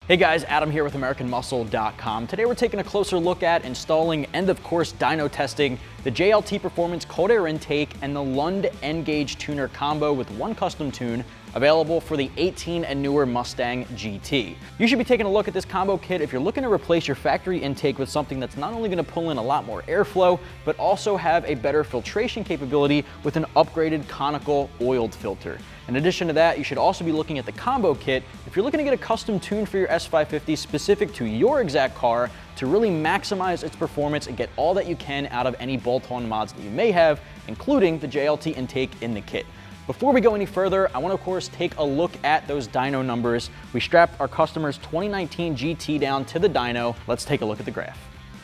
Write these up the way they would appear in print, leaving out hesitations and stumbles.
Hey guys, Adam here with AmericanMuscle.com. Today we're taking a closer look at installing and of course dyno testing the Jlt Performance cold air intake and the Lund nGauge tuner combo with one custom tune available for the 18 and newer Mustang GT. You should be taking a look at this combo kit if you're looking to replace your factory intake with something that's not only going to pull in a lot more airflow, but also have a better filtration capability with an upgraded conical oiled filter. In addition to that, you should also be looking at the combo kit if you're looking to get a custom tune for your S550 specific to your exact car to really maximize its performance and get all that you can out of any bolt-on mods that you may have, including the Jlt intake in the kit. Before we go any further, I want to of course take a look at those dyno numbers. We strapped our customer's 2019 GT down to the dyno. Let's take a look at the graph.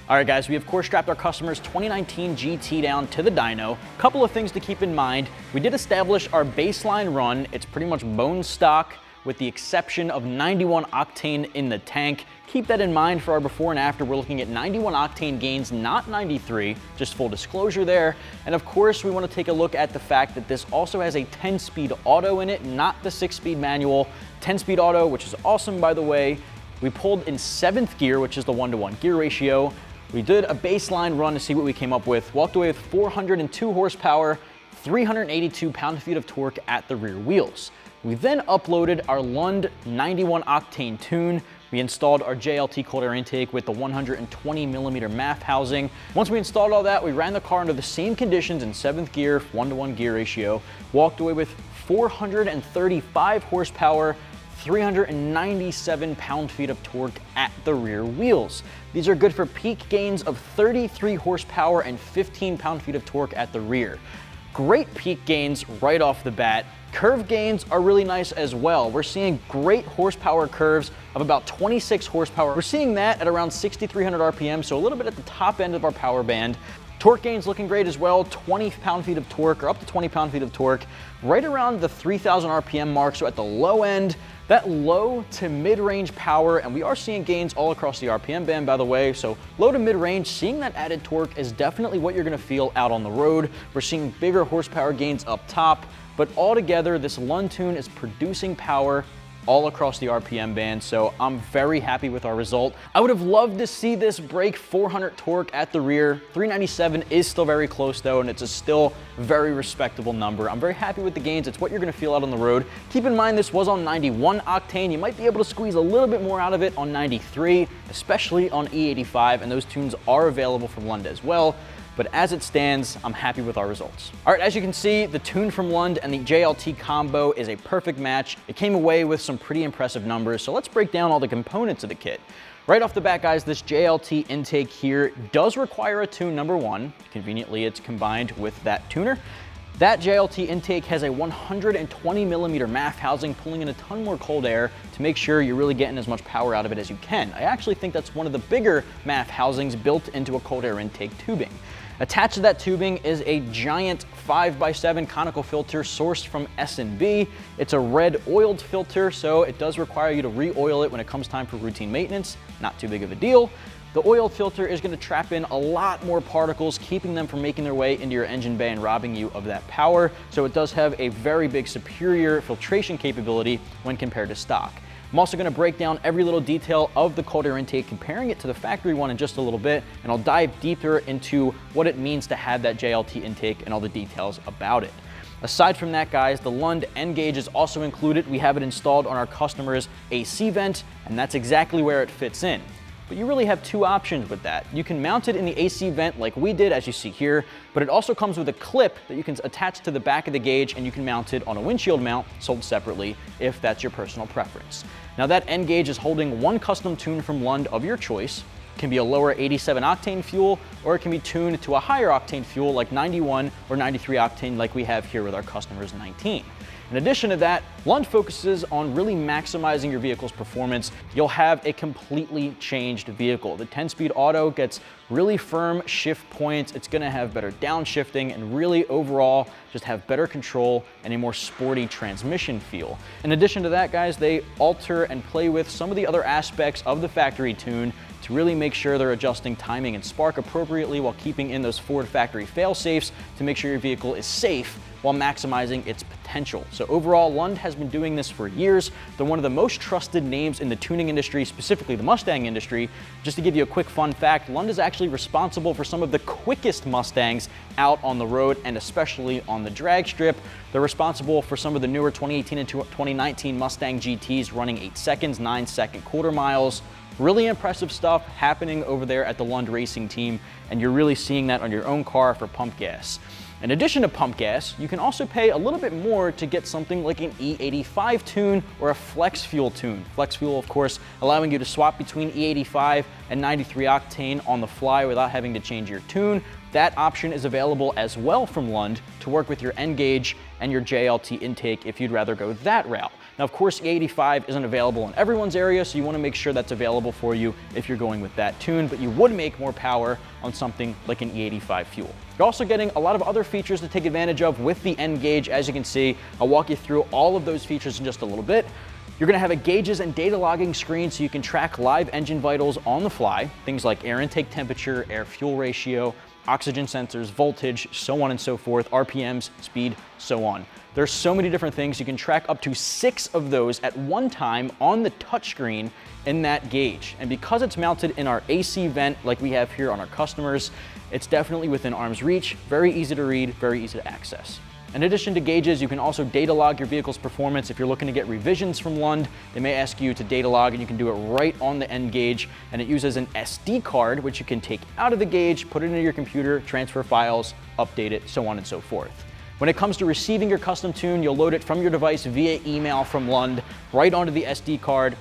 All right guys, we of course strapped our customer's 2019 GT down to the dyno. Couple of things to keep in mind. We did establish our baseline run. It's pretty much bone stock with the exception of 91 octane in the tank. Keep that in mind for our before and after. We're looking at 91 octane gains, not 93, just full disclosure there. And of course, we want to take a look at the fact that this also has a 10-speed auto in it, not the 6-speed manual. 10-speed auto, which is awesome by the way. We pulled in 7th gear, which is the 1-to-1 gear ratio. We did a baseline run to see what we came up with. Walked away with 402 horsepower, 382 pound-feet of torque at the rear wheels. We then uploaded our Lund 91 octane tune. We installed our Jlt cold air intake with the 120 millimeter Maf housing. Once we installed all that, we ran the car under the same conditions in 7th gear, 1-to-1 gear ratio. Walked away with 435 horsepower, 397 pound-feet of torque at the rear wheels. These are good for peak gains of 33 horsepower and 15 pound-feet of torque at the rear. Great peak gains right off the bat. Curve gains are really nice as well. We're seeing great horsepower curves of about 26 horsepower. We're seeing that at around 6,300 RPM, so a little bit at the top end of our power band. Torque gains looking great as well, 20 pound-feet of torque, or up to 20 pound-feet of torque, right around the 3,000 RPM mark, so at the low end, that low to mid-range power, and we are seeing gains all across the RPM band by the way, so low to mid-range, seeing that added torque is definitely what you're gonna feel out on the road. We're seeing bigger horsepower gains up top, but altogether, this Lund tune is producing power all across the RPM band, so I'm very happy with our result. I would have loved to see this break 400 torque at the rear. 397 is still very close though, and it's a still very respectable number. I'm very happy with the gains. It's what you're gonna feel out on the road. Keep in mind this was on 91 octane. You might be able to squeeze a little bit more out of it on 93, especially on E85, and those tunes are available from Lund as well. But as it stands, I'm happy with our results. All right, as you can see, the tune from Lund and the Jlt combo is a perfect match. It came away with some pretty impressive numbers, so let's break down all the components of the kit. Right off the bat, guys, this Jlt intake here does require a tune number one. Conveniently, it's combined with that tuner. That Jlt intake has a 120 millimeter Maf housing, pulling in a ton more cold air to make sure you're really getting as much power out of it as you can. I actually think that's one of the bigger Maf housings built into a cold air intake tubing. Attached to that tubing is a giant 5x7 conical filter sourced from S&B. It's a red oiled filter, so it does require you to re-oil it when it comes time for routine maintenance. Not too big of a deal. The oil filter is going to trap in a lot more particles, keeping them from making their way into your engine bay and robbing you of that power. So it does have a very big superior filtration capability when compared to stock. I'm also going to break down every little detail of the cold air intake, comparing it to the factory one in just a little bit, and I'll dive deeper into what it means to have that Jlt intake and all the details about it. Aside from that, guys, the Lund nGauge is also included. We have it installed on our customer's AC vent, and that's exactly where it fits in. But you really have two options with that. You can mount it in the AC vent like we did, as you see here, but it also comes with a clip that you can attach to the back of the gauge, and you can mount it on a windshield mount sold separately if that's your personal preference. Now that nGauge is holding one custom tune from Lund of your choice. It can be a lower 87 octane fuel, or it can be tuned to a higher octane fuel like 91 or 93 octane like we have here with our customer's 19. In addition to that, Lund focuses on really maximizing your vehicle's performance. You'll have a completely changed vehicle. The 10-speed auto gets really firm shift points. It's gonna have better downshifting and really overall just have better control and a more sporty transmission feel. In addition to that, guys, they alter and play with some of the other aspects of the factory tune to really make sure they're adjusting timing and spark appropriately while keeping in those Ford factory fail-safes to make sure your vehicle is safe while maximizing its potential. So overall, Lund has been doing this for years. They're one of the most trusted names in the tuning industry, specifically the Mustang industry. Just to give you a quick fun fact, Lund is actually responsible for some of the quickest Mustangs out on the road, and especially on the drag strip. They're responsible for some of the newer 2018 and 2019 Mustang GTs running 8 seconds, 9-second quarter miles. Really impressive stuff happening over there at the Lund Racing team, and you're really seeing that on your own car for pump gas. In addition to pump gas, you can also pay a little bit more to get something like an E85 tune or a flex fuel tune. Flex fuel, of course, allowing you to swap between E85 and 93 octane on the fly without having to change your tune. That option is available as well from Lund to work with your nGauge and your JLT intake if you'd rather go that route. Now, of course, E85 isn't available in everyone's area, so you want to make sure that's available for you if you're going with that tune, but you would make more power on something like an E85 fuel. You're also getting a lot of other features to take advantage of with the nGauge. As you can see, I'll walk you through all of those features in just a little bit. You're going to have a gauges and data logging screen so you can track live engine vitals on the fly, things like air intake temperature, air-fuel ratio, oxygen sensors, voltage, so on and so forth, RPMs, speed, so on. There's so many different things. You can track up to 6 of those at one time on the touchscreen in that gauge. And because it's mounted in our AC vent like we have here on our customers, it's definitely within arm's reach, very easy to read, very easy to access. In addition to gauges, you can also data log your vehicle's performance. If you're looking to get revisions from Lund, they may ask you to data log, and you can do it right on the nGauge. And it uses an SD card, which you can take out of the gauge, put it into your computer, transfer files, update it, so on and so forth. When it comes to receiving your custom tune, you'll load it from your device via email from Lund right onto the SD card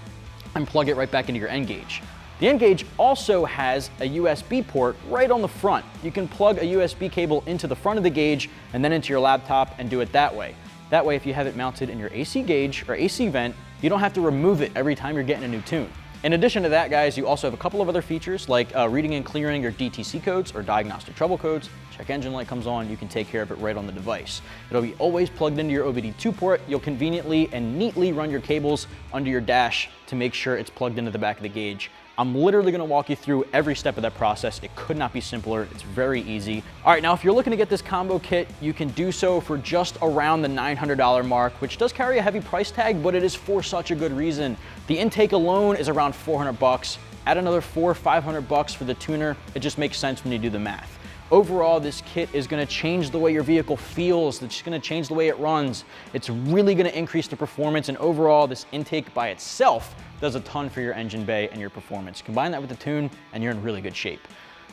and plug it right back into your nGauge. The nGauge also has a USB port right on the front. You can plug a USB cable into the front of the gauge and then into your laptop and do it that way. That way, if you have it mounted in your AC gauge or AC vent, you don't have to remove it every time you're getting a new tune. In addition to that, guys, you also have a couple of other features like reading and clearing your DTC codes or diagnostic trouble codes. Check engine light comes on, you can take care of it right on the device. It'll be always plugged into your OBD2 port. You'll conveniently and neatly run your cables under your dash to make sure it's plugged into the back of the gauge. I'm literally going to walk you through every step of that process. It could not be simpler. It's very easy. All right, now if you're looking to get this combo kit, you can do so for just around the $900 mark, which does carry a heavy price tag, but it is for such a good reason. The intake alone is around 400 bucks. Add another $400 or 500 bucks for the tuner. It just makes sense when you do the math. Overall, this kit is going to change the way your vehicle feels. It's going to change the way it runs. It's really going to increase the performance, and overall, this intake by itself does a ton for your engine bay and your performance. Combine that with the tune, and you're in really good shape.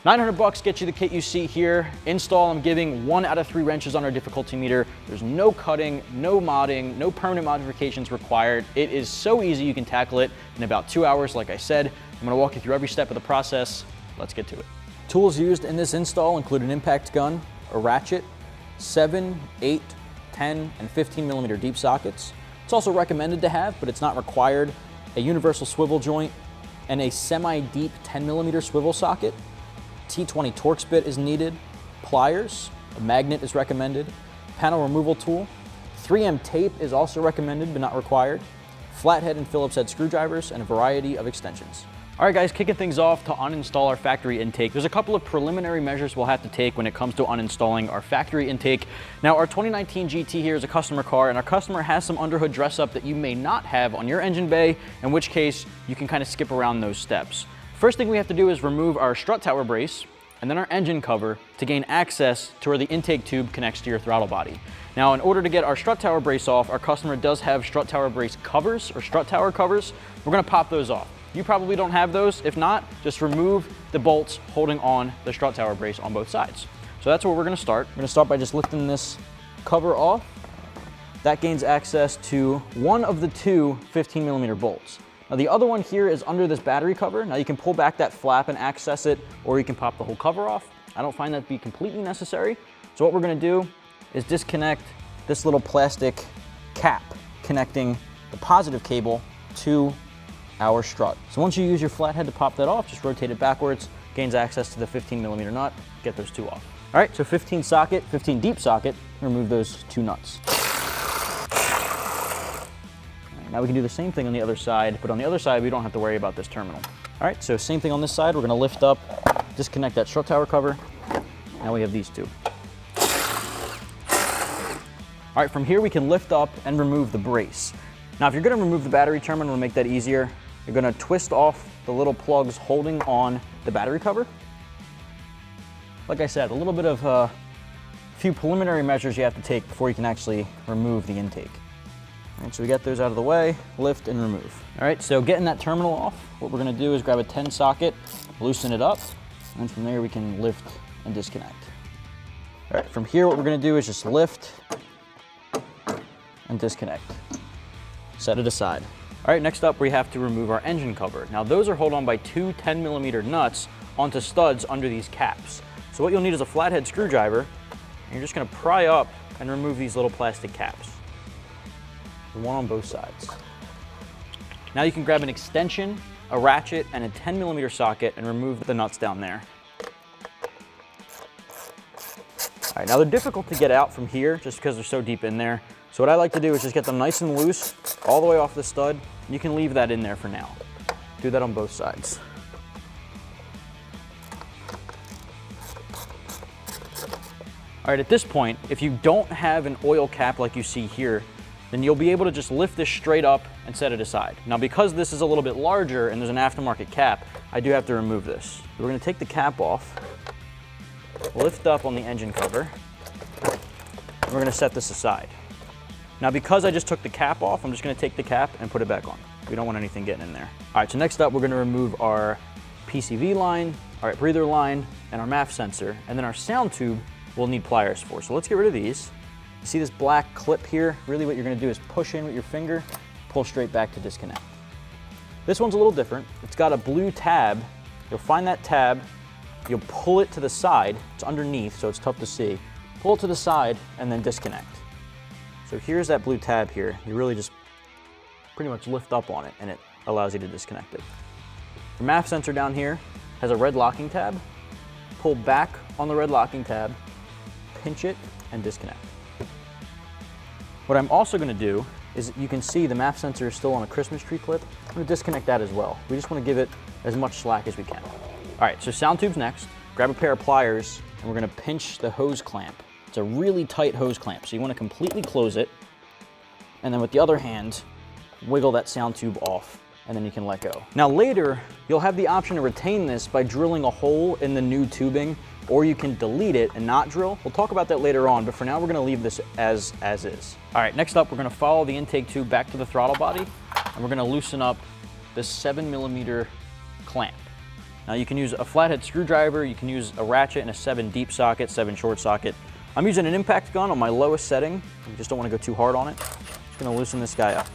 900 bucks gets you the kit you see here. Install, I'm giving 1 out of 3 wrenches on our difficulty meter. There's no cutting, no modding, no permanent modifications required. It is so easy, you can tackle it in about 2 hours. Like I said, I'm going to walk you through every step of the process. Let's get to it. Tools used in this install include an impact gun, a ratchet, 7, 8, 10, and 15 millimeter deep sockets. It's also recommended to have, but it's not required, a universal swivel joint, and a semi-deep 10 millimeter swivel socket. T20 Torx bit is needed, pliers, a magnet is recommended, panel removal tool, 3M tape is also recommended but not required, flathead and Phillips head screwdrivers, and a variety of extensions. All right, guys, kicking things off to uninstall our factory intake. There's a couple of preliminary measures we'll have to take when it comes to uninstalling our factory intake. Now, our 2019 GT here is a customer car, and our customer has some underhood dress up that you may not have on your engine bay, in which case you can kind of skip around those steps. First thing we have to do is remove our strut tower brace and then our engine cover to gain access to where the intake tube connects to your throttle body. Now, in order to get our strut tower brace off, our customer does have strut tower brace covers or strut tower covers. We're gonna pop those off. You probably don't have those. If not, just remove the bolts holding on the strut tower brace on both sides. So that's where we're gonna start. We're gonna start by just lifting this cover off. That gains access to one of the 2 15 millimeter bolts. Now the other one here is under this battery cover. Now you can pull back that flap and access it, or you can pop the whole cover off. I don't find that to be completely necessary. So what we're gonna do is disconnect this little plastic cap connecting the positive cable to our strut. So once you use your flathead to pop that off, just rotate it backwards, gains access to the 15 millimeter nut, get those 2 off. All right, so 15 deep socket, remove those 2 nuts. All right, now we can do the same thing on the other side, but on the other side, we don't have to worry about this terminal. All right, so same thing on this side. We're gonna lift up, disconnect that strut tower cover. Now we have these 2. All right, from here we can lift up and remove the brace. Now, if you're gonna remove the battery terminal to make that easier, you're gonna twist off the little plugs holding on the battery cover. Like I said, a little bit of a few preliminary measures you have to take before you can actually remove the intake. All right, so we got those out of the way, lift and remove. All right, so getting that terminal off, what we're gonna do is grab a 10 socket, loosen it up, and from there we can lift and disconnect. All right, from here what we're gonna do is just lift and disconnect. Set it aside. All right, next up we have to remove our engine cover. Now those are held on by two 10mm nuts onto studs under these caps. So what you'll need is a flathead screwdriver, and you're just gonna pry up and remove these little plastic caps. One on both sides. Now you can grab an extension, a ratchet, and a 10mm socket and remove the nuts down there. All right, now they're difficult to get out from here just because they're so deep in there. So what I like to do is just get them nice and loose all the way off the stud. You can leave that in there for now. Do that on both sides. All right, at this point, if you don't have an oil cap like you see here, then you'll be able to just lift this straight up and set it aside. Now, because this is a little bit larger and there's an aftermarket cap, I do have to remove this. So we're gonna take the cap off, lift up on the engine cover, and we're gonna set this aside. Now, because I just took the cap off, I'm just gonna take the cap and put it back on. We don't want anything getting in there. All right, so next up, we're gonna remove our PCV line, our breather line, and our Maf sensor, and then our sound tube we'll need pliers for. So let's get rid of these. You see this black clip here? Really what you're gonna do is push in with your finger, pull straight back to disconnect. This one's a little different. It's got a blue tab. You'll find that tab, you'll pull it to the side. It's underneath, so it's tough to see. Pull it to the side and then disconnect. So here's that blue tab here. You really just pretty much lift up on it and it allows you to disconnect it. Your Maf sensor down here has a red locking tab. Pull back on the red locking tab, pinch it, and disconnect. What I'm also gonna do is, you can see the Maf sensor is still on a Christmas tree clip. I'm gonna disconnect that as well. We just wanna give it as much slack as we can. All right, so sound tube's next. Grab a pair of pliers, and we're gonna pinch the hose clamp. It's a really tight hose clamp, so you wanna completely close it, and then with the other hand, wiggle that sound tube off, and then you can let go. Now later, you'll have the option to retain this by drilling a hole in the new tubing, or you can delete it and not drill. We'll talk about that later on, but for now we're gonna leave this as is. All right, next up, we're gonna follow the intake tube back to the throttle body, and we're gonna loosen up this 7mm clamp. Now you can use a flathead screwdriver, you can use a ratchet and a 7 deep socket, 7 short socket. I'm using an impact gun on my lowest setting. You just don't wanna go too hard on it. Just gonna loosen this guy up.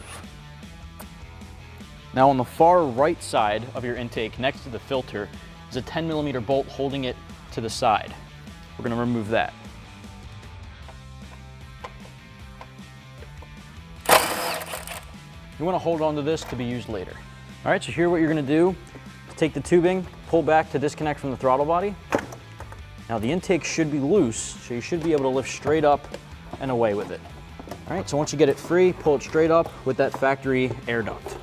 Now on the far right side of your intake, next to the filter, is a 10mm bolt holding it to the side. We're gonna remove that. You wanna hold on to this to be used later. All right, so here what you're gonna do is take the tubing, pull back to disconnect from the throttle body. Now the intake should be loose, so you should be able to lift straight up and away with it. All right, so once you get it free, pull it straight up with that factory air duct.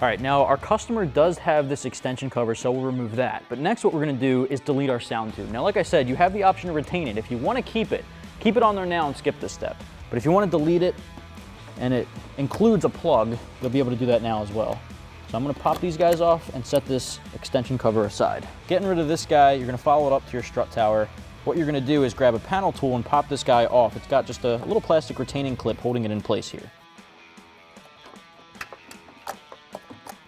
All right, now our customer does have this extension cover, so we'll remove that. But next what we're gonna do is delete our sound tube. Now, like I said, you have the option to retain it. If you wanna keep it on there now and skip this step. But if you wanna delete it, and it includes a plug, you'll be able to do that now as well. So I'm gonna pop these guys off and set this extension cover aside. Getting rid of this guy, you're gonna follow it up to your strut tower. What you're gonna do is grab a panel tool and pop this guy off. It's got just a little plastic retaining clip holding it in place here.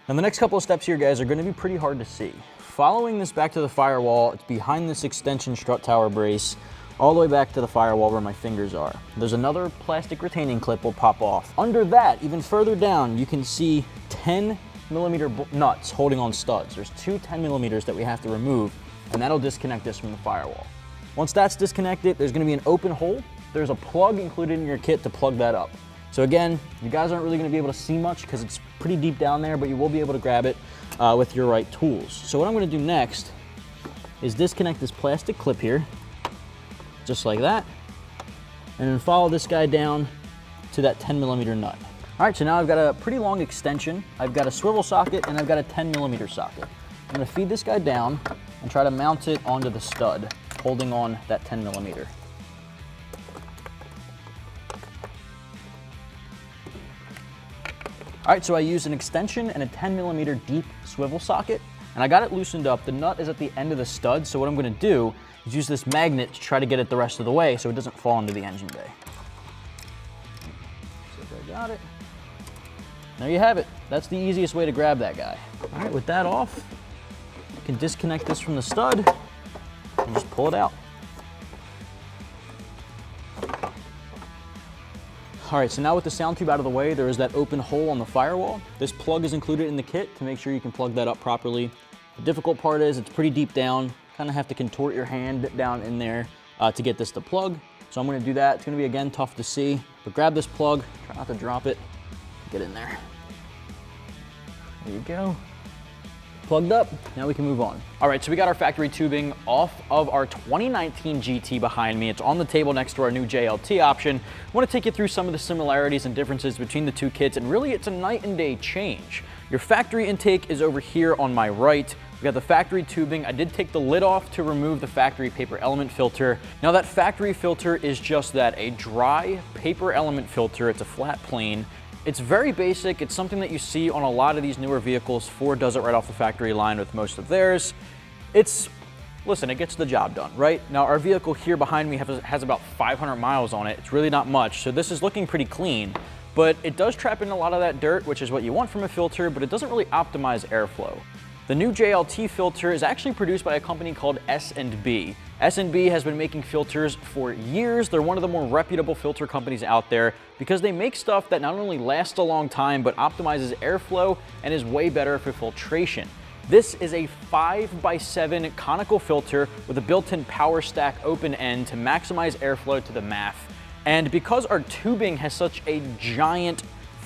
Now the next couple of steps here, guys, are gonna be pretty hard to see. Following this back to the firewall, it's behind this extension strut tower brace, all the way back to the firewall where my fingers are. There's another plastic retaining clip will pop off. Under that, even further down, you can see 10mm nuts holding on studs. There's two 10mm that we have to remove, and that'll disconnect this from the firewall. Once that's disconnected, there's gonna be an open hole. There's a plug included in your kit to plug that up. So again, you guys aren't really gonna be able to see much because it's pretty deep down there, but you will be able to grab it with your right tools. So what I'm gonna do next is disconnect this plastic clip here, just like that, and then follow this guy down to that 10mm nut. All right, so now I've got a pretty long extension. I've got a swivel socket and I've got a 10mm socket. I'm gonna feed this guy down and try to mount it onto the stud, holding on that 10mm. All right, so I used an extension and a 10mm deep swivel socket, and I got it loosened up. The nut is at the end of the stud, so what I'm gonna do is use this magnet to try to get it the rest of the way so it doesn't fall into the engine bay. So if I got it, there you have it. That's the easiest way to grab that guy. All right, with that off, you can disconnect this from the stud and just pull it out. All right, so now with the sound tube out of the way, there is that open hole on the firewall. This plug is included in the kit to make sure you can plug that up properly. The difficult part is it's pretty deep down. Kind of have to contort your hand down in there to get this to plug. So I'm gonna do that. It's gonna be, again, tough to see, but grab this plug, try not to drop it, get in there. There you go. Plugged up, now we can move on. All right, so we got our factory tubing off of our 2019 GT behind me. It's on the table next to our new JLT option. I wanna take you through some of the similarities and differences between the two kits, and really it's a night and day change. Your factory intake is over here on my right. We got the factory tubing. I did take the lid off to remove the factory paper element filter. Now that factory filter is just that, a dry paper element filter. It's a flat plane. It's very basic. It's something that you see on a lot of these newer vehicles. Ford does it right off the factory line with most of theirs. Listen, it gets the job done, right? Now our vehicle here behind me has about 500 miles on it. It's really not much, so this is looking pretty clean, but it does trap in a lot of that dirt, which is what you want from a filter, but it doesn't really optimize airflow. The new JLT filter is actually produced by a company called S&B. S&B has been making filters for years. They're one of the more reputable filter companies out there because they make stuff that not only lasts a long time, but optimizes airflow and is way better for filtration. This is a 5x7 conical filter with a built-in Powerstack open end to maximize airflow to the Maf. And because our tubing has such a giant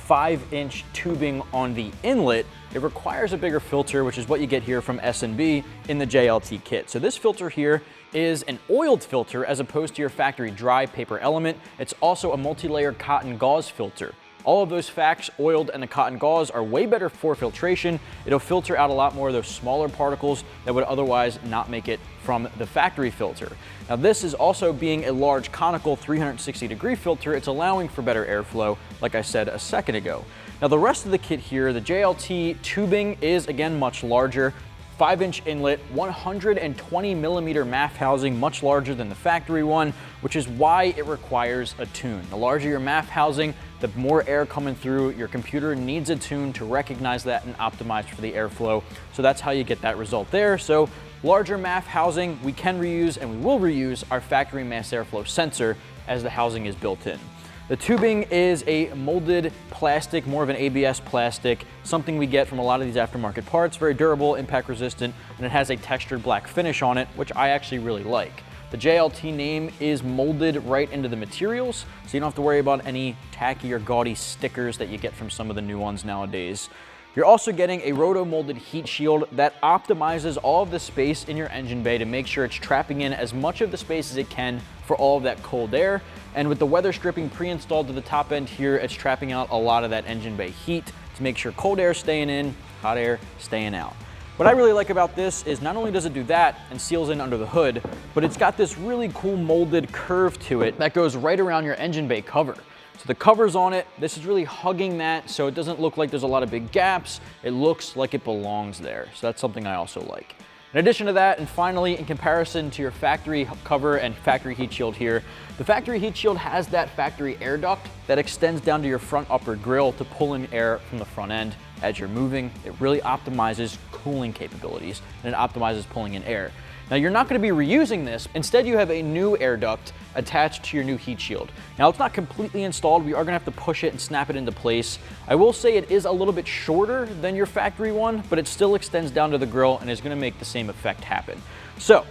5-inch tubing on the inlet, it requires a bigger filter, which is what you get here from S&B in the JLT kit. So this filter here is an oiled filter as opposed to your factory dry paper element. It's also a multi-layer cotton gauze filter. All of those facts, oiled and the cotton gauze, are way better for filtration. It'll filter out a lot more of those smaller particles that would otherwise not make it from the factory filter. Now this is also being a large conical 360-degree filter. It's allowing for better airflow, like I said a second ago. Now the rest of the kit here, the JLT tubing is again much larger. 5-inch inlet, 120mm Maf housing, much larger than the factory one, which is why it requires a tune. The larger your Maf housing, the more air coming through. Your computer needs a tune to recognize that and optimize for the airflow. So that's how you get that result there. So larger Maf housing, we can reuse and we will reuse our factory mass airflow sensor as the housing is built in. The tubing is a molded plastic, more of an ABS plastic, something we get from a lot of these aftermarket parts. Very durable, impact resistant, and it has a textured black finish on it, which I actually really like. The JLT name is molded right into the materials, so you don't have to worry about any tacky or gaudy stickers that you get from some of the new ones nowadays. You're also getting a roto-molded heat shield that optimizes all of the space in your engine bay to make sure it's trapping in as much of the space as it can for all of that cold air. And with the weather stripping pre-installed to the top end here, it's trapping out a lot of that engine bay heat to make sure cold air is staying in, hot air staying out. What I really like about this is not only does it do that and seals in under the hood, but it's got this really cool molded curve to it that goes right around your engine bay cover. So the cover's on it, this is really hugging that, so it doesn't look like there's a lot of big gaps. It looks like it belongs there. So that's something I also like. In addition to that, and finally, in comparison to your factory cover and factory heat shield here, the factory heat shield has that factory air duct that extends down to your front upper grille to pull in air from the front end as you're moving. It really optimizes cooling capabilities and it optimizes pulling in air. Now you're not going to be reusing this. Instead, you have a new air duct attached to your new heat shield. Now it's not completely installed. We are going to have to push it and snap it into place. I will say it is a little bit shorter than your factory one, but it still extends down to the grill and is going to make the same effect happen. So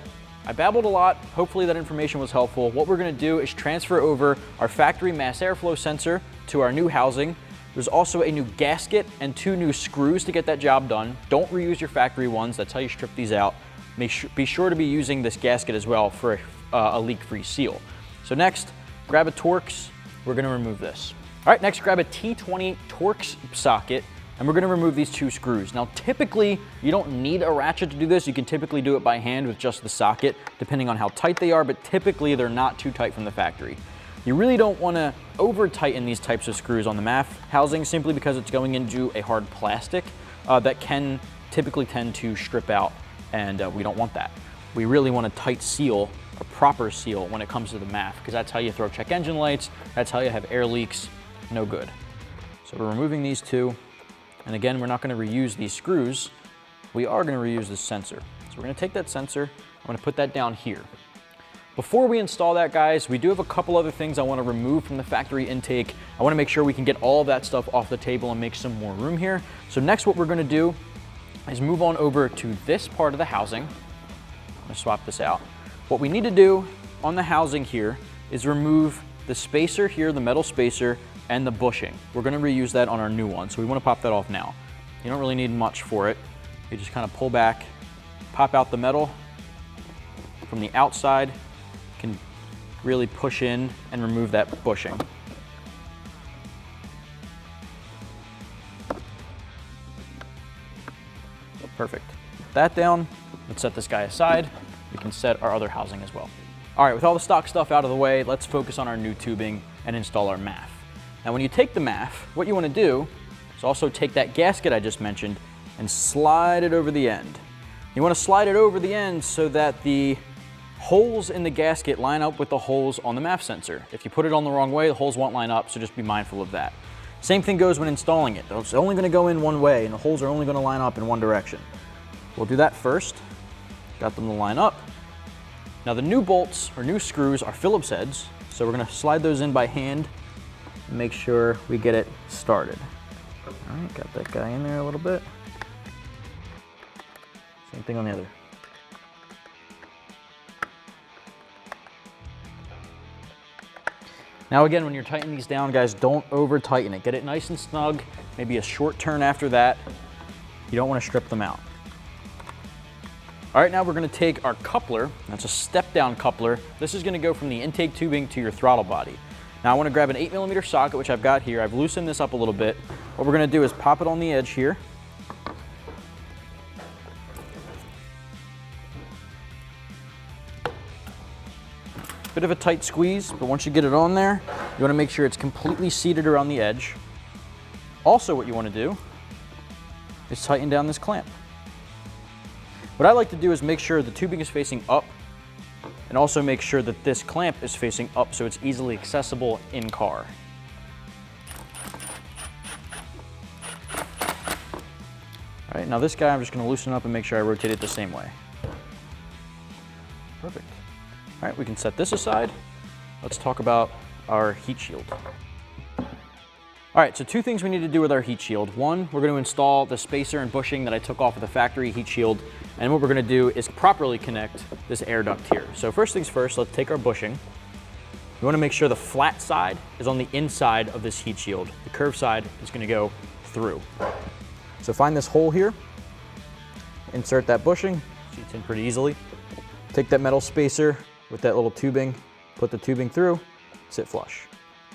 I babbled a lot. Hopefully that information was helpful. What we're going to do is transfer over our factory mass airflow sensor to our new housing. There's also a new gasket and 2 new screws to get that job done. Don't reuse your factory ones. That's how you strip these out. Be sure to be using this gasket as well for a leak-free seal. So next, grab a Torx. We're going to remove this. All right, next grab a T20 Torx socket, and we're going to remove these 2 screws. Now, typically, you don't need a ratchet to do this. You can typically do it by hand with just the socket, depending on how tight they are, but typically they're not too tight from the factory. You really don't want to over tighten these types of screws on the Maf housing simply because it's going into a hard plastic that can typically tend to strip out, and we don't want that. We really want a tight seal, a proper seal when it comes to the Maf, because that's how you throw check engine lights, that's how you have air leaks, no good. So we're removing these two, and again, we're not going to reuse these screws, we are going to reuse this sensor. So we're going to take that sensor, I'm going to put that down here. Before we install that, guys, we do have a couple other things I want to remove from the factory intake. I want to make sure we can get all of that stuff off the table and make some more room here. So next what we're going to do is move on over to this part of the housing. I'm going to swap this out. What we need to do on the housing here is remove the spacer here, the metal spacer, and the bushing. We're going to reuse that on our new one, so we want to pop that off now. You don't really need much for it. You just kind of pull back, pop out the metal from the outside, can really push in and remove that bushing. Perfect. Put that down. Let's set this guy aside. We can set our other housing as well. All right, with all the stock stuff out of the way, let's focus on our new tubing and install our Maf. Now, when you take the Maf, what you want to do is also take that gasket I just mentioned and slide it over the end. You want to slide it over the end so that the holes in the gasket line up with the holes on the Maf sensor. If you put it on the wrong way, the holes won't line up, so just be mindful of that. Same thing goes when installing it. It's only going to go in one way, and the holes are only going to line up in one direction. We'll do that first. Got them to line up. Now the new bolts or new screws are Phillips heads, so we're going to slide those in by hand and make sure we get it started. All right, got that guy in there a little bit. Same thing on the other. Now again, when you're tightening these down, guys, don't over tighten it. Get it nice and snug, maybe a short turn after that. You don't want to strip them out. All right, now we're going to take our coupler. That's a step down coupler. This is going to go from the intake tubing to your throttle body. Now I want to grab an 8mm socket, which I've got here. I've loosened this up a little bit. What we're going to do is pop it on the edge here. Bit of a tight squeeze, but once you get it on there, you want to make sure it's completely seated around the edge. Also, what you want to do is tighten down this clamp. What I like to do is make sure the tubing is facing up and also make sure that this clamp is facing up so it's easily accessible in car. All right, now this guy I'm just going to loosen up and make sure I rotate it the same way. Perfect. All right, we can set this aside. Let's talk about our heat shield. All right, so two things we need to do with our heat shield. One, we're going to install the spacer and bushing that I took off of the factory heat shield. And what we're going to do is properly connect this air duct here. So first things first, let's take our bushing. We want to make sure the flat side is on the inside of this heat shield. The curved side is going to go through. So find this hole here, insert that bushing, sheets in pretty easily. Take that metal spacer with that little tubing, put the tubing through, sit flush.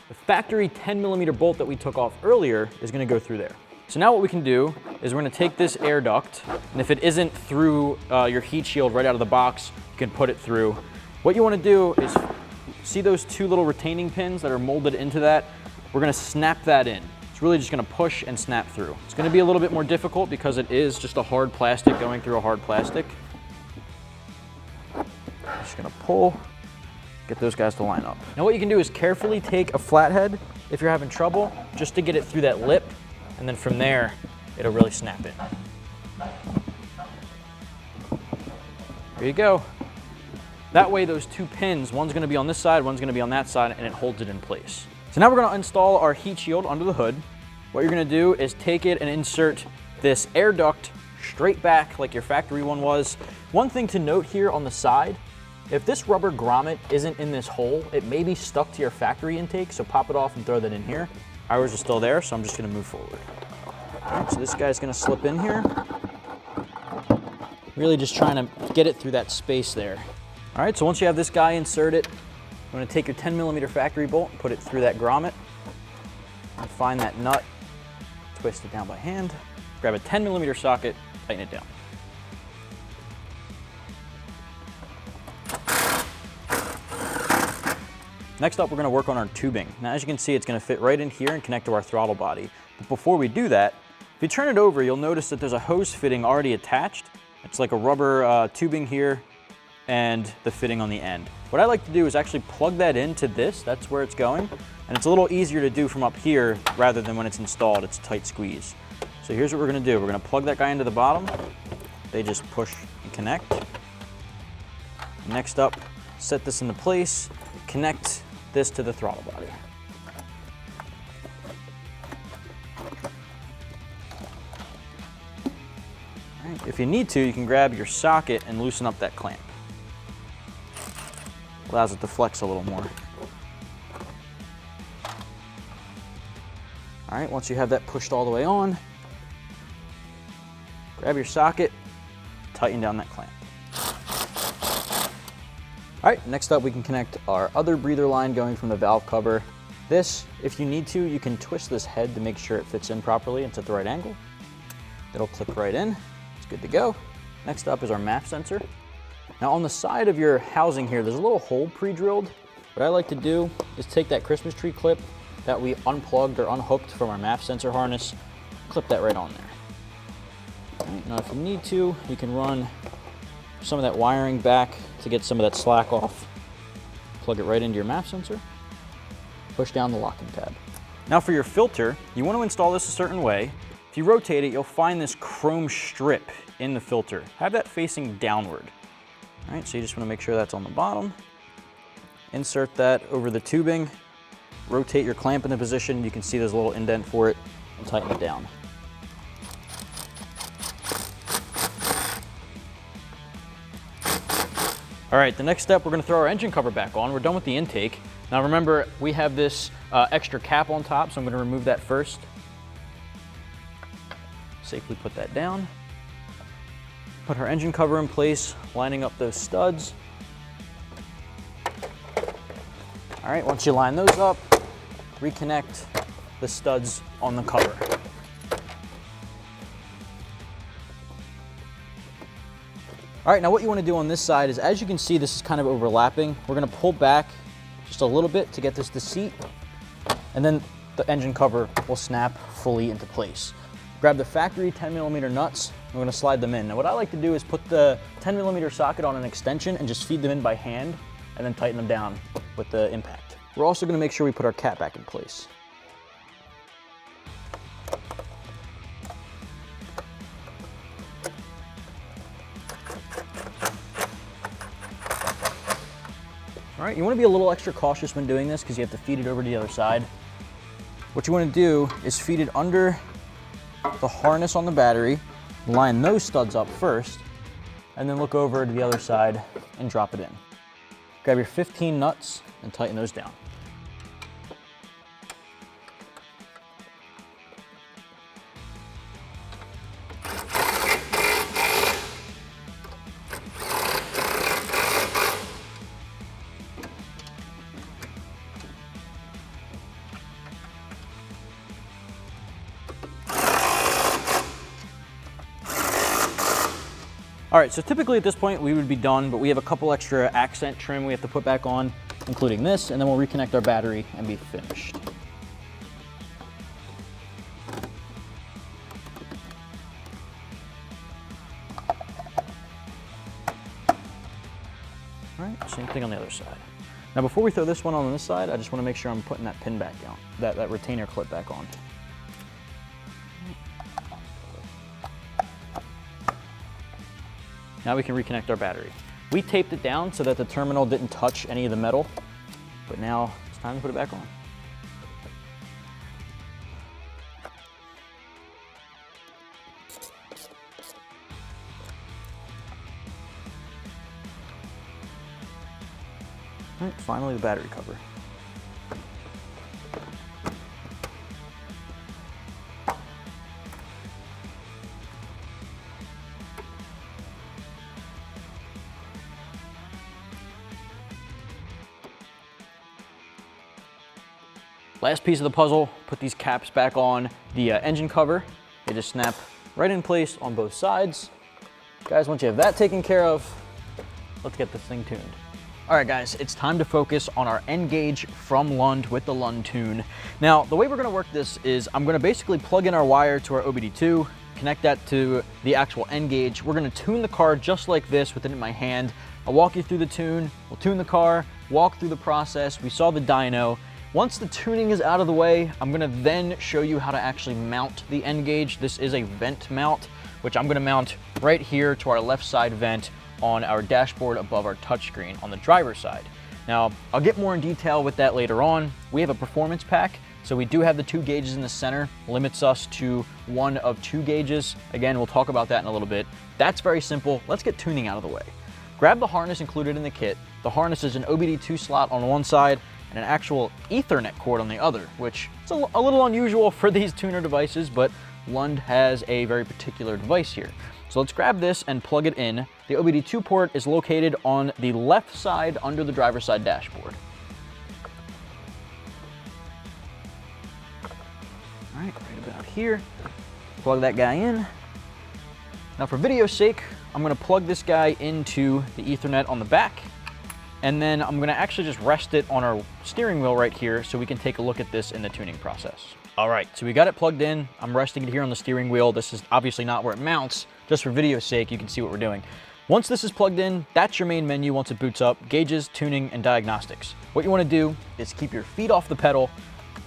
The factory 10mm bolt that we took off earlier is going to go through there. So now what we can do is we're going to take this air duct, and if it isn't through your heat shield right out of the box, you can put it through. What you want to do is, see those two little retaining pins that are molded into that? We're going to snap that in. It's really just going to push and snap through. It's going to be a little bit more difficult because it is just a hard plastic going through a hard plastic. Just going to pull, get those guys to line up. Now what you can do is carefully take a flathead if you're having trouble, just to get it through that lip, and then from there, it'll really snap in. There you go. That way those two pins, one's going to be on this side, one's going to be on that side, and it holds it in place. So now we're going to install our heat shield under the hood. What you're going to do is take it and insert this air duct straight back like your factory one was. One thing to note here on the side, if this rubber grommet isn't in this hole, it may be stuck to your factory intake, so pop it off and throw that in here. Ours is still there, so I'm just going to move forward. All right, so this guy's going to slip in here. Really just trying to get it through that space there. All right, so once you have this guy inserted, I'm going to take your 10mm factory bolt, put it through that grommet, and find that nut, twist it down by hand, grab a 10mm socket, tighten it down. Next up, we're gonna work on our tubing. Now, as you can see, it's gonna fit right in here and connect to our throttle body. But before we do that, if you turn it over, you'll notice that there's a hose fitting already attached. It's like a rubber tubing here and the fitting on the end. What I like to do is actually plug that into this, that's where it's going. And it's a little easier to do from up here rather than when it's installed, it's a tight squeeze. So here's what we're gonna do. We're gonna plug that guy into the bottom. They just push and connect. Next up, set this into place, connect this to the throttle body. All right, if you need to, you can grab your socket and loosen up that clamp. Allows it to flex a little more. All right, once you have that pushed all the way on, grab your socket, tighten down that clamp. All right, next up we can connect our other breather line going from the valve cover. This, if you need to, you can twist this head to make sure it fits in properly and it's at the right angle. It'll click right in, it's good to go. Next up is our Maf sensor. Now on the side of your housing here, there's a little hole pre-drilled. What I like to do is take that Christmas tree clip that we unplugged or unhooked from our Maf sensor harness, clip that right on there. All right, now if you need to, you can run some of that wiring back to get some of that slack off. Plug it right into your Maf sensor, push down the locking tab. Now for your filter, you want to install this a certain way. If you rotate it, you'll find this chrome strip in the filter. Have that facing downward. All right, so you just want to make sure that's on the bottom. Insert that over the tubing, rotate your clamp into position. You can see there's a little indent for it, and tighten it down. All right, the next step, we're gonna throw our engine cover back on. We're done with the intake. Now remember, we have this extra cap on top, so I'm gonna remove that first. Safely put that down. Put our engine cover in place, lining up those studs. All right, once you line those up, reconnect the studs on the cover. All right, now what you want to do on this side is, as you can see, this is kind of overlapping. We're going to pull back just a little bit to get this to seat, and then the engine cover will snap fully into place. Grab the factory 10mm nuts, and we're going to slide them in. Now what I like to do is put the 10mm socket on an extension and just feed them in by hand, and then tighten them down with the impact. We're also going to make sure we put our cap back in place. All right, you want to be a little extra cautious when doing this because you have to feed it over to the other side. What you want to do is feed it under the harness on the battery, line those studs up first, and then look over to the other side and drop it in. Grab your 15 nuts and tighten those down. All right, so typically at this point we would be done, but we have a couple extra accent trim we have to put back on, including this, and then we'll reconnect our battery and be finished. All right, same thing on the other side. Now before we throw this one on this side, I just want to make sure I'm putting that pin back down, that retainer clip back on. Now we can reconnect our battery. We taped it down so that the terminal didn't touch any of the metal, but now it's time to put it back on. All right, finally the battery cover. Last piece of the puzzle, put these caps back on the engine cover. They just snap right in place on both sides. Guys, once you have that taken care of, let's get this thing tuned. All right guys, it's time to focus on our nGauge from Lund with the Lund Tune. Now, the way we're gonna work this is I'm gonna basically plug in our wire to our OBD2, connect that to the actual nGauge. We're gonna tune the car just like this with it in my hand. I'll walk you through the tune, we'll tune the car, walk through the process. We saw the dyno. Once the tuning is out of the way, I'm gonna then show you how to actually mount the nGauge. This is a vent mount, which I'm gonna mount right here to our left side vent on our dashboard above our touchscreen on the driver's side. Now, I'll get more in detail with that later on. We have a performance pack, so we do have the 2 gauges in the center, limits us to 1 of 2 gauges. Again, we'll talk about that in a little bit. That's very simple. Let's get tuning out of the way. Grab the harness included in the kit. The harness is an OBD2 slot on one side and an actual Ethernet cord on the other, which is a little unusual for these tuner devices, but Lund has a very particular device here. So let's grab this and plug it in. The OBD2 port is located on the left side under the driver's side dashboard. All right, right about here. Plug that guy in. Now for video's sake, I'm gonna plug this guy into the Ethernet on the back, and then I'm gonna actually just rest it on our steering wheel right here so we can take a look at this in the tuning process. All right, so we got it plugged in. I'm resting it here on the steering wheel. This is obviously not where it mounts. Just for video's sake, you can see what we're doing. Once this is plugged in, that's your main menu once it boots up: gauges, tuning, and diagnostics. What you wanna do is keep your feet off the pedal,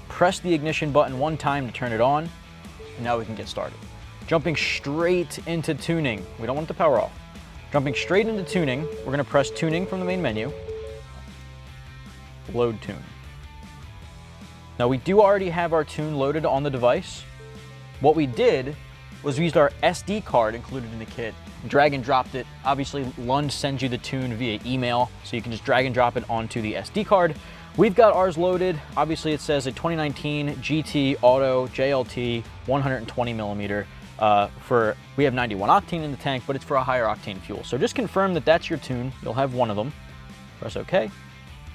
press the ignition button 1 time to turn it on, and now we can get started. Jumping straight into tuning. We don't want the power off. Jumping straight into tuning, we're gonna press tuning from the main menu, load tune. Now we do already have our tune loaded on the device. What we did was we used our SD card included in the kit, drag and dropped it. Obviously, Lund sends you the tune via email, so you can just drag and drop it onto the SD card. We've got ours loaded. Obviously, it says a 2019 GT Auto JLT 120 millimeter. We have 91 octane in the tank, but it's for a higher octane fuel. So just confirm that that's your tune. You'll have one of them. Press OK.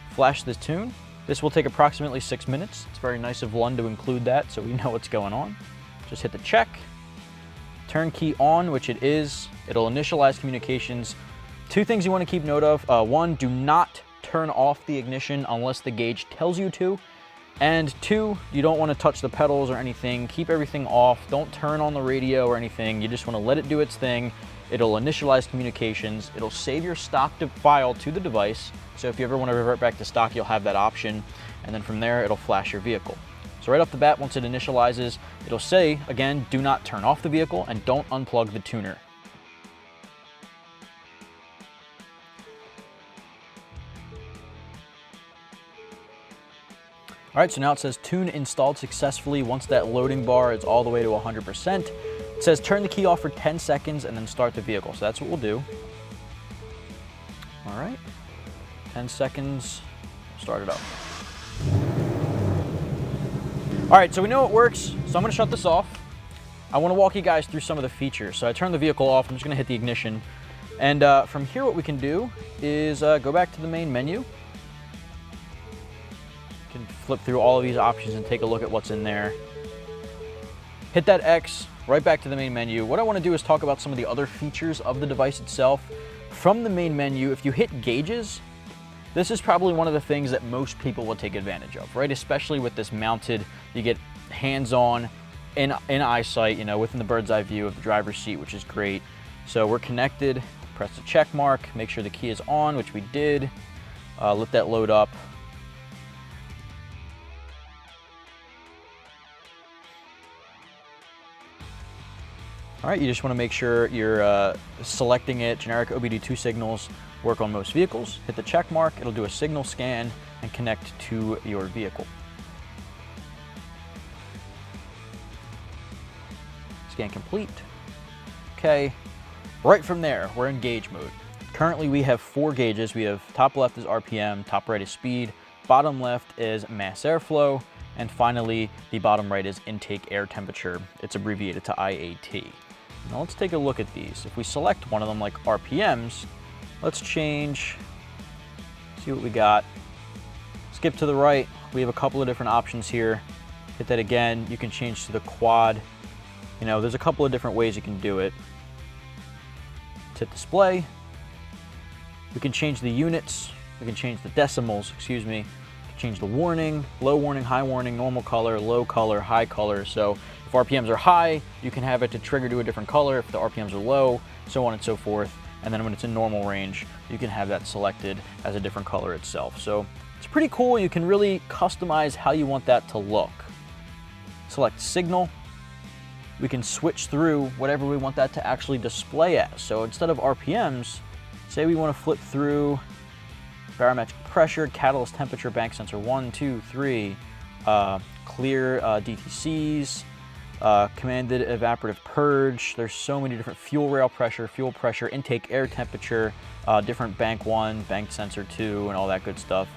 Flash this tune. This will take approximately 6 minutes. It's very nice of Lund to include that so we know what's going on. Just hit the check. Turn key on, which it is. It'll initialize communications. 2 things you want to keep note of. 1, do not turn off the ignition unless the gauge tells you to. And 2, you don't want to touch the pedals or anything. Keep everything off. Don't turn on the radio or anything. You just want to let it do its thing. It'll initialize communications. It'll save your stock file to the device. So if you ever want to revert back to stock, you'll have that option. And then from there, it'll flash your vehicle. So right off the bat, once it initializes, it'll say, again, do not turn off the vehicle and don't unplug the tuner. All right, so now it says tune installed successfully. Once that loading bar is all the way to 100%, it says turn the key off for 10 seconds and then start the vehicle. So that's what we'll do. All right, 10 seconds, start it up. All right, so we know it works, so I'm gonna shut this off. I wanna walk you guys through some of the features. So I turn the vehicle off, I'm just gonna hit the ignition. And from here, what we can do is go back to the main menu. Can flip through all of these options and take a look at what's in there. Hit that X, right back to the main menu. What I want to do is talk about some of the other features of the device itself. From the main menu, if you hit gauges, this is probably one of the things that most people will take advantage of, right? Especially with this mounted, you get hands-on in eyesight, you know, within the bird's eye view of the driver's seat, which is great. So we're connected, press the check mark, make sure the key is on, which we did. Let that load up. All right, you just want to make sure you're selecting it. Generic OBD2 signals work on most vehicles. Hit the check mark, it'll do a signal scan and connect to your vehicle. Scan complete. Okay, right from there, we're in gauge mode. Currently we have 4 gauges. We have top left is RPM, top right is speed, bottom left is mass airflow, and finally the bottom right is intake air temperature. It's abbreviated to IAT. Now let's take a look at these. If we select one of them like RPMs, let's change, see what we got. Skip to the right, we have a couple of different options here. Hit that again, you can change to the quad. You know, there's a couple of different ways you can do it. Let's hit display. We can change the units. We can change the decimals, excuse me. Change the warning, low warning, high warning, normal color, low color, high color. So if RPMs are high, you can have it to trigger to a different color. If the RPMs are low, so on and so forth. And then when it's in normal range, you can have that selected as a different color itself. So it's pretty cool. You can really customize how you want that to look. Select signal. We can switch through whatever we want that to actually display as. So instead of RPMs, say we want to flip through barometric pressure, catalyst temperature, bank sensor 1, 2, 3, clear DTCs, commanded evaporative purge. There's so many different fuel rail pressure, fuel pressure, intake air temperature, different bank 1, bank sensor 2, and all that good stuff.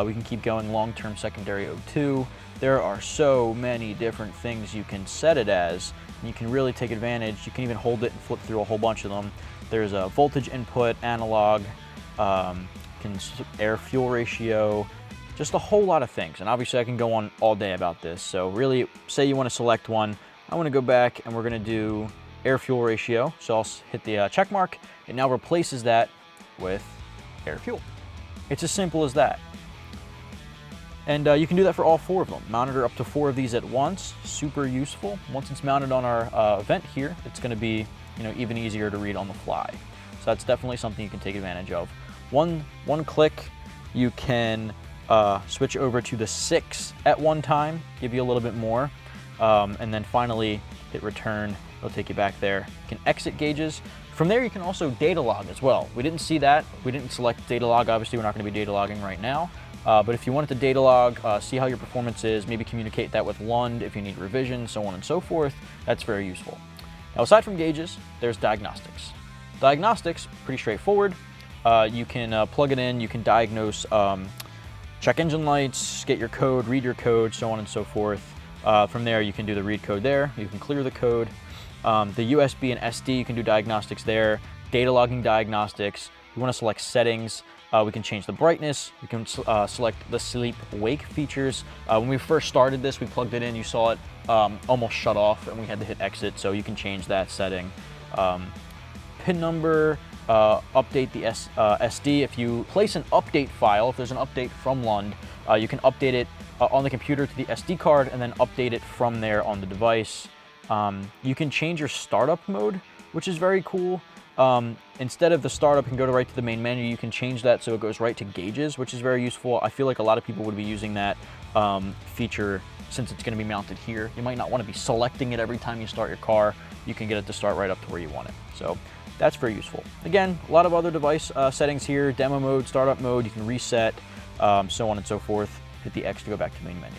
We can keep going, long-term secondary O2. There are so many different things you can set it as, and you can really take advantage. You can even hold it and flip through a whole bunch of them. There's a voltage input, analog, air fuel ratio, just a whole lot of things. And obviously I can go on all day about this. So really, say you want to select one. I want to go back and we're going to do air fuel ratio. So I'll hit the check mark. It now replaces that with air fuel. It's as simple as that. And you can do that for all 4 of them. Monitor up to 4 of these at once. Super useful. Once it's mounted on our event here, it's going to be even easier to read on the fly. So that's definitely something you can take advantage of. One click, you can switch over to the 6 at one time, give you a little bit more, and then finally hit return. It'll take you back there. You can exit gauges. From there, you can also data log as well. We didn't see that. We didn't select data log. Obviously, we're not going to be data logging right now. But if you wanted to data log, see how your performance is, maybe communicate that with Lund if you need revision, so on and so forth, that's very useful. Now, aside from gauges, there's diagnostics. Diagnostics, pretty straightforward. You can plug it in, you can diagnose check engine lights, get your code, read your code, so on and so forth. From there, you can do the read code there, you can clear the code. The USB and SD, you can do diagnostics there. Data logging diagnostics. You want to select settings. We can change the brightness. We can select the sleep wake features. When we first started this, we plugged it in, you saw it almost shut off and we had to hit exit, so you can change that setting. Pin number, update the SD. If you place an update file, if there's an update from Lund, you can update it on the computer to the SD card and then update it from there on the device. You can change your startup mode, which is very cool. Instead of the startup and go right to the main menu, you can change that so it goes right to gauges, which is very useful. I feel like a lot of people would be using that feature since it's going to be mounted here. You might not want to be selecting it every time you start your car. You can get it to start right up to where you want it. So that's very useful. Again, a lot of other device settings here, demo mode, startup mode, you can reset, so on and so forth. Hit the X to go back to main menu.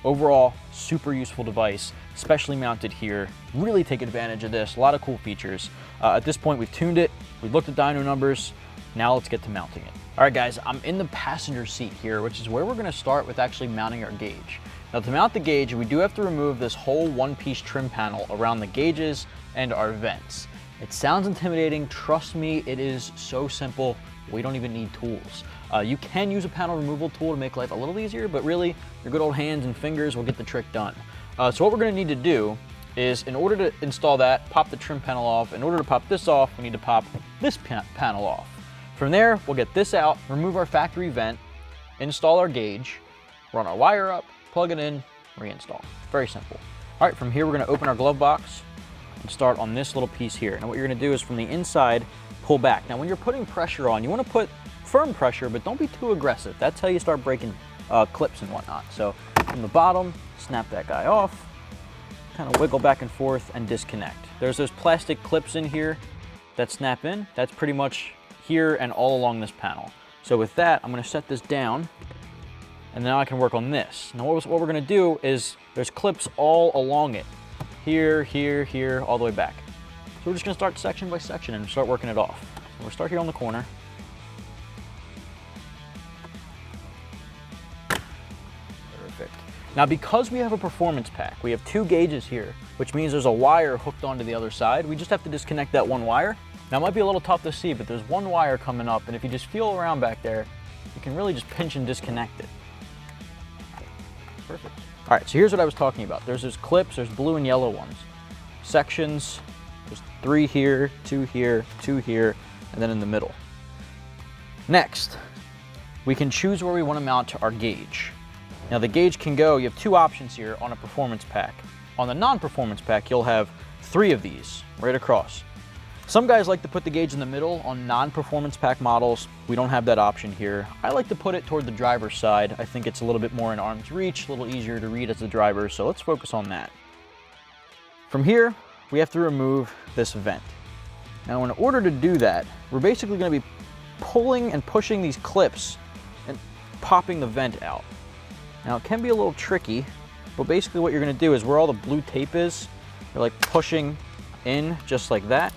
Overall, super useful device, especially mounted here. Really take advantage of this, a lot of cool features. At this point, we've tuned it, we've looked at dyno numbers, now let's get to mounting it. All right guys, I'm in the passenger seat here, which is where we're gonna start with actually mounting our gauge. Now to mount the gauge, we do have to remove this whole one-piece trim panel around the gauges and our vents. It sounds intimidating, trust me, it is so simple. We don't even need tools. You can use a panel removal tool to make life a little easier, but really, your good old hands and fingers will get the trick done. So what we're gonna need to do is, in order to install that, pop the trim panel off. In order to pop this off, we need to pop this panel off. From there, we'll get this out, remove our factory vent, install our gauge, run our wire up, plug it in, reinstall. Very simple. All right, from here, we're gonna open our glove box and start on this little piece here. Now what you're gonna do is from the inside, pull back. Now when you're putting pressure on, you wanna put firm pressure, but don't be too aggressive. That's how you start breaking clips and whatnot. So from the bottom, snap that guy off, kind of wiggle back and forth and disconnect. There's those plastic clips in here that snap in. That's pretty much here and all along this panel. So with that, I'm gonna set this down and now I can work on this. Now what we're gonna do is there's clips all along it. Here, here, here, all the way back. So we're just gonna start section by section and start working it off. So we'll start here on the corner. Perfect. Now because we have a performance pack, we have 2 gauges here, which means there's a wire hooked onto the other side. We just have to disconnect that one wire. Now it might be a little tough to see, but there's one wire coming up, and if you just feel around back there, you can really just pinch and disconnect it. Perfect. All right, so here's what I was talking about. There's those clips, there's blue and yellow ones. Sections, there's 3 here, 2 here, 2 here, and then in the middle. Next, we can choose where we want to mount our gauge. Now the gauge can go, you have two options here on a performance pack. On the non-performance pack, you'll have 3 of these right across. Some guys like to put the gauge in the middle on non-performance pack models. We don't have that option here. I like to put it toward the driver's side. I think it's a little bit more in arm's reach, a little easier to read as the driver, so let's focus on that. From here, we have to remove this vent. Now in order to do that, we're basically going to be pulling and pushing these clips and popping the vent out. Now it can be a little tricky, but basically what you're going to do is where all the blue tape is, you're like pushing in just like that,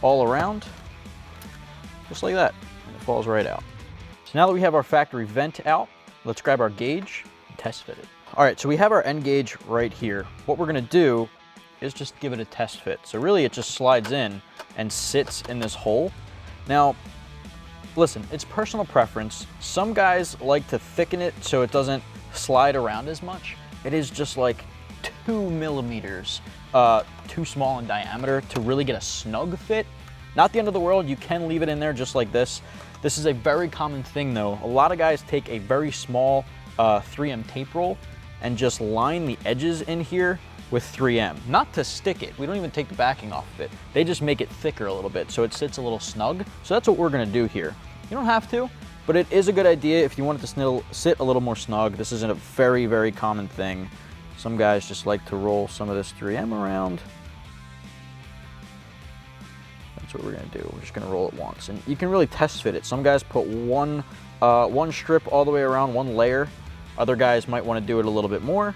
all around, just like that, and it falls right out. So now that we have our factory vent out, let's grab our gauge and test fit it. All right, so we have our nGauge right here. What we're going to do is just give it a test fit. So really it just slides in and sits in this hole. Now, listen, it's personal preference. Some guys like to thicken it so it doesn't slide around as much. It is just like 2 millimeters too small in diameter to really get a snug fit. Not the end of the world, you can leave it in there just like this. This is a very common thing though. A lot of guys take a very small 3M tape roll and just line the edges in here with 3M. Not to stick it, we don't even take the backing off of it. They just make it thicker a little bit so it sits a little snug. So that's what we're gonna do here. You don't have to, but it is a good idea if you want it to sit a little more snug. This isn't a very, very common thing. Some guys just like to roll some of this 3M around. That's what we're gonna do. We're just gonna roll it once. And you can really test fit it. Some guys put one strip all the way around, one layer. Other guys might wanna do it a little bit more.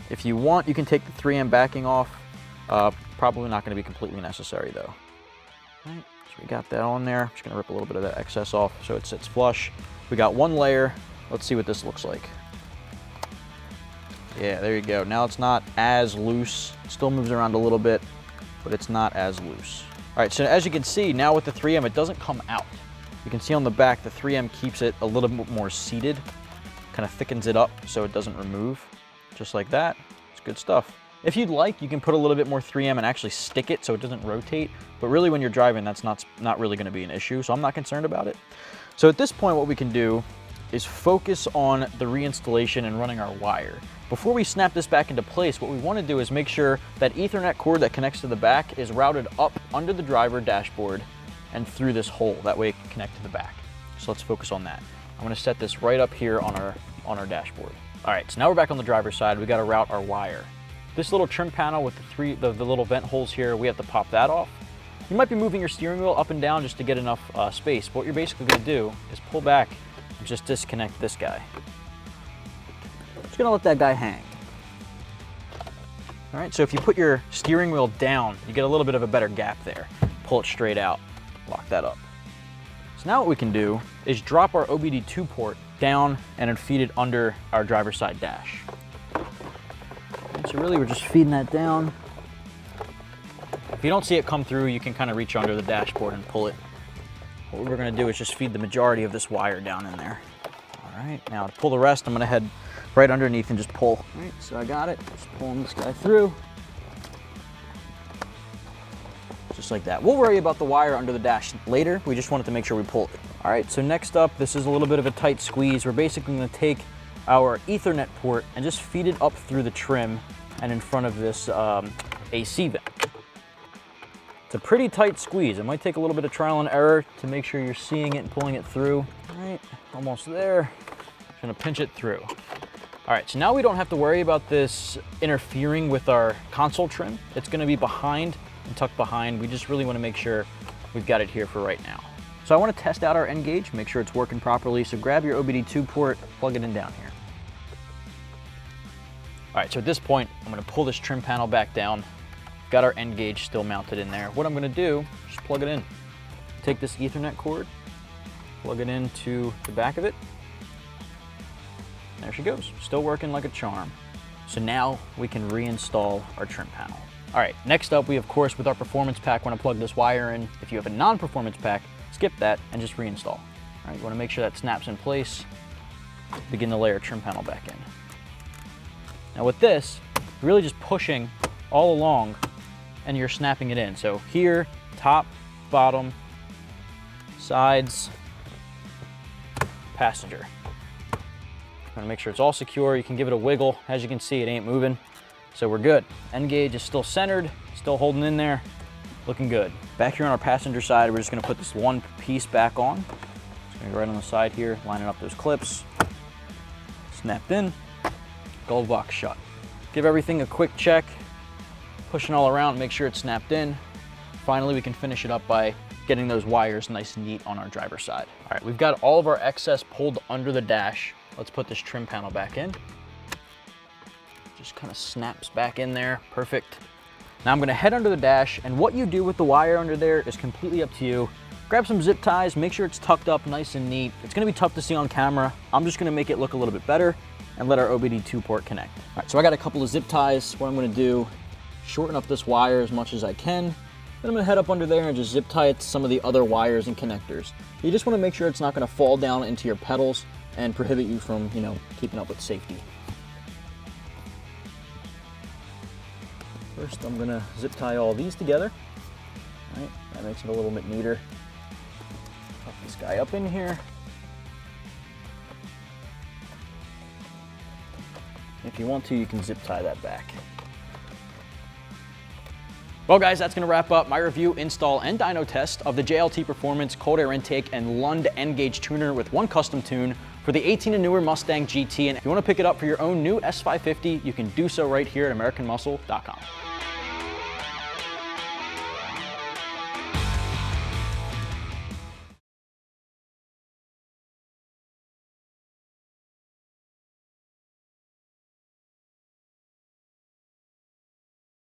If you want, you can take the 3M backing off. Probably not gonna be completely necessary though. All right, so we got that on there. I'm just gonna rip a little bit of that excess off so it sits flush. We got one layer. Let's see what this looks like. Yeah, there you go. Now it's not as loose. It still moves around a little bit, but it's not as loose. All right, so as you can see, now with the 3M, it doesn't come out. You can see on the back, the 3M keeps it a little bit more seated, kind of thickens it up so it doesn't remove. Just like that. It's good stuff. If you'd like, you can put a little bit more 3M and actually stick it so it doesn't rotate. But really when you're driving, that's not really gonna be an issue, so I'm not concerned about it. So at this point, what we can do is focus on the reinstallation and running our wire. Before we snap this back into place, what we wanna do is make sure that Ethernet cord that connects to the back is routed up under the driver dashboard and through this hole. That way it can connect to the back. So let's focus on that. I'm gonna set this right up here on our dashboard. All right, so now we're back on the driver's side. We gotta route our wire. This little trim panel with the little vent holes here, we have to pop that off. You might be moving your steering wheel up and down just to get enough space, but what you're basically gonna do is pull back and just disconnect this guy. Just gonna let that guy hang. All right, so if you put your steering wheel down, you get a little bit of a better gap there. Pull it straight out, lock that up. So now what we can do is drop our OBD2 port down and then feed it under our driver's side dash. And so really we're just feeding that down. If you don't see it come through, you can kind of reach under the dashboard and pull it. What we're gonna do is just feed the majority of this wire down in there. All right, now to pull the rest, I'm gonna head right underneath and just pull. All right, so I got it, just pulling this guy through. Just like that. We'll worry about the wire under the dash later. We just wanted to make sure we pull it. All right, so next up, this is a little bit of a tight squeeze. We're basically gonna take our Ethernet port and just feed it up through the trim and in front of this AC vent. It's a pretty tight squeeze. It might take a little bit of trial and error to make sure you're seeing it and pulling it through. All right, almost there. Just gonna pinch it through. All right, so now we don't have to worry about this interfering with our console trim. It's gonna be behind and tucked behind. We just really wanna make sure we've got it here for right now. So I wanna test out our nGauge, make sure it's working properly. So grab your OBD2 port, plug it in down here. All right, so at this point, I'm gonna pull this trim panel back down. Got our nGauge still mounted in there. What I'm gonna do, just plug it in. Take this Ethernet cord, plug it into the back of it. There she goes, still working like a charm. So now we can reinstall our trim panel. All right, next up, we of course, with our performance pack, wanna plug this wire in. If you have a non-performance pack, skip that and just reinstall. All right, you wanna make sure that snaps in place. Begin to layer trim panel back in. Now with this, you're really just pushing all along and you're snapping it in. So here, top, bottom, sides, passenger. Gonna make sure it's all secure. You can give it a wiggle. As you can see, it ain't moving, so we're good. nGauge is still centered, still holding in there, looking good. Back here on our passenger side, we're just gonna put this one piece back on. Just gonna go right on the side here, lining up those clips. Snapped in, glove box shut. Give everything a quick check, pushing all around, make sure it's snapped in. Finally, we can finish it up by getting those wires nice and neat on our driver's side. All right, we've got all of our excess pulled under the dash. Let's put this trim panel back in. Just kind of snaps back in there, perfect. Now I'm gonna head under the dash, and what you do with the wire under there is completely up to you. Grab some zip ties, make sure it's tucked up nice and neat. It's gonna be tough to see on camera. I'm just gonna make it look a little bit better and let our OBD2 port connect. All right, so I got a couple of zip ties. What I'm gonna do, shorten up this wire as much as I can. Then I'm gonna head up under there and just zip tie it to some of the other wires and connectors. You just wanna make sure it's not gonna fall down into your pedals and prohibit you from, you know, keeping up with safety. First, I'm gonna zip tie all these together. All right, that makes it a little bit neater. Tuck this guy up in here. If you want to, you can zip tie that back. Well guys, that's gonna wrap up my review, install, and dyno test of the JLT Performance Cold Air Intake and Lund nGauge tuner with one custom tune for the 18 and newer Mustang GT. And if you wanna pick it up for your own new S550, you can do so right here at AmericanMuscle.com.